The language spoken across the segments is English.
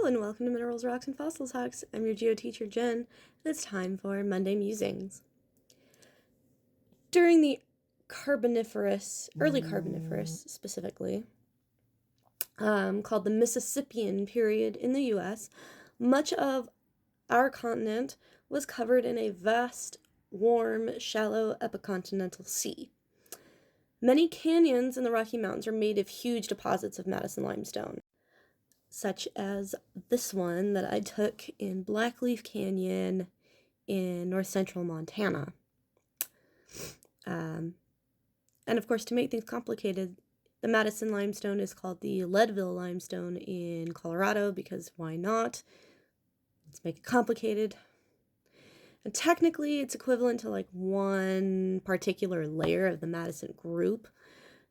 Hello and welcome to Minerals, Rocks, and Fossils Hawks. I'm your geo teacher, Jen, and it's time for Monday Musings. During the early Carboniferous specifically, called the Mississippian period in the U.S., much of our continent was covered in a vast, warm, shallow epicontinental sea. Many canyons in the Rocky Mountains are made of huge deposits of Madison limestone, such as this one that I took in Blackleaf Canyon in north central Montana. And of course, to make things complicated, the Madison limestone is called the Leadville limestone in Colorado because why not? Let's make it complicated. And technically, it's equivalent to like one particular layer of the Madison group,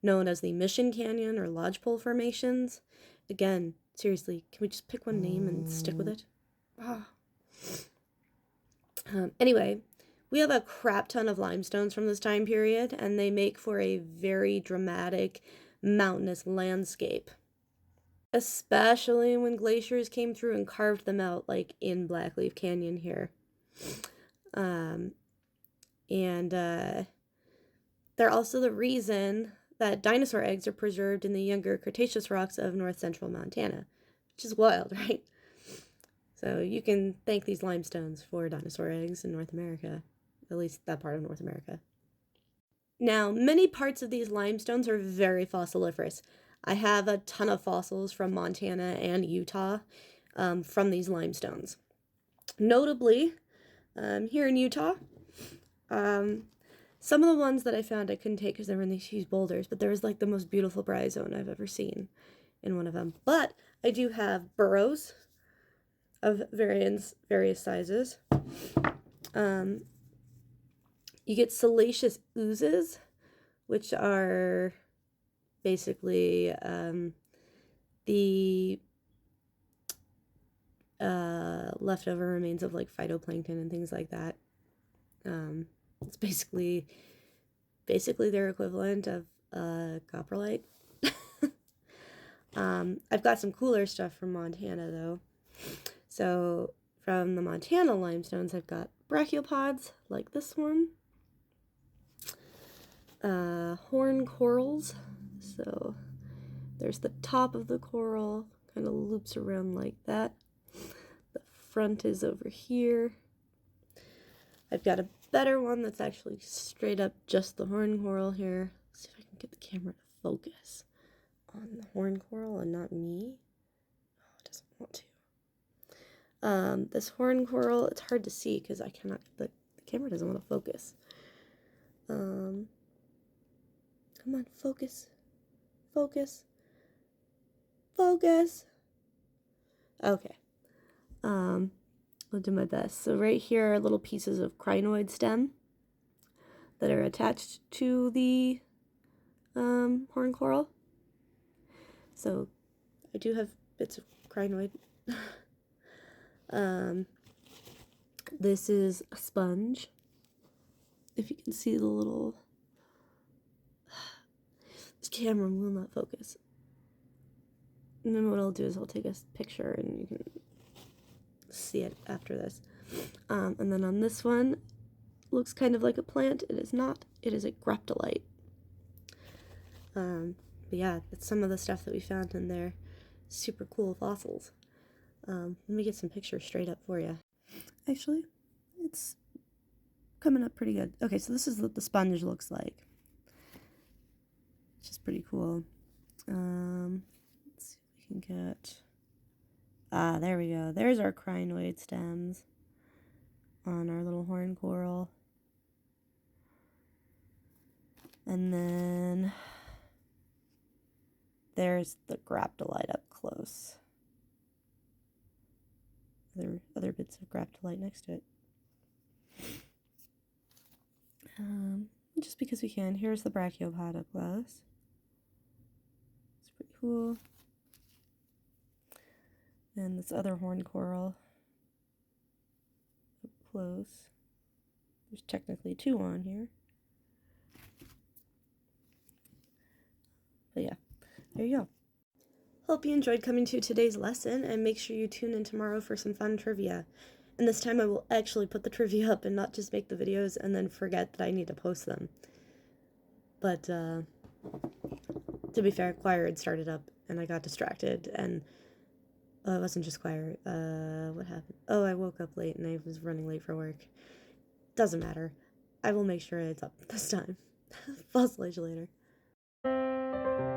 known as the Mission Canyon or Lodgepole formations. Again, seriously, can we just pick one name and stick with it? Anyway, we have a crap ton of limestones from this time period, and they make for a very dramatic mountainous landscape. Especially when glaciers came through and carved them out, like in Blackleaf Canyon here. They're also the reason that dinosaur eggs are preserved in the younger Cretaceous rocks of north central Montana, which is wild, right? So you can thank these limestones for dinosaur eggs in North America, at least that part of North America. Now, many parts of these limestones are very fossiliferous. I have a ton of fossils from Montana and Utah from these limestones. Notably, here in Utah, some of the ones that I found I couldn't take because they were in these huge boulders, but there was like the most beautiful bryozoan I've ever seen in one of them. But I do have burrows of various sizes. You get siliceous oozes, which are basically the leftover remains of like phytoplankton and things like that. It's basically their equivalent of coprolite. I've got some cooler stuff from Montana though. So from the Montana limestones, I've got brachiopods like this one, horn corals. So there's the top of the coral, kind of loops around like that. The front is over here. I've got a better one that's actually straight up just the horn coral here. Let's see if I can get the camera to focus on the horn coral and not me. Oh, it doesn't want to. This horn coral, it's hard to see because I cannot, the camera doesn't want to focus. Come on, focus. Focus. Focus. Okay. I'll do my best. So right here are little pieces of crinoid stem that are attached to the horn coral. So I do have bits of crinoid. This is a sponge. If you can see the little... This camera will not focus. And then what I'll do is I'll take a picture and you can see it after this. And then on this one, looks kind of like a plant. It is not. It is a graptolite. But yeah, that's some of the stuff that we found in there. Super cool fossils. Let me get some pictures straight up for you. Actually, it's coming up pretty good. Okay, so this is what the sponge looks like. Which is pretty cool. Let's see if we can get... there we go. There's our crinoid stems on our little horn coral. And then there's the graptolite up close. Other bits of graptolite next to it. Just because we can. Here's the brachiopod up close. It's pretty cool. And this other horn coral up close. There's technically two on here. But yeah, there you go. Hope you enjoyed coming to today's lesson, and make sure you tune in tomorrow for some fun trivia. And this time I will actually put the trivia up and not just make the videos and then forget that I need to post them. But, to be fair, choir had started up, and I got distracted, and it wasn't just choir. What happened? Oh, I woke up late, and I was running late for work. Doesn't matter. I will make sure it's up this time. I'll see you later.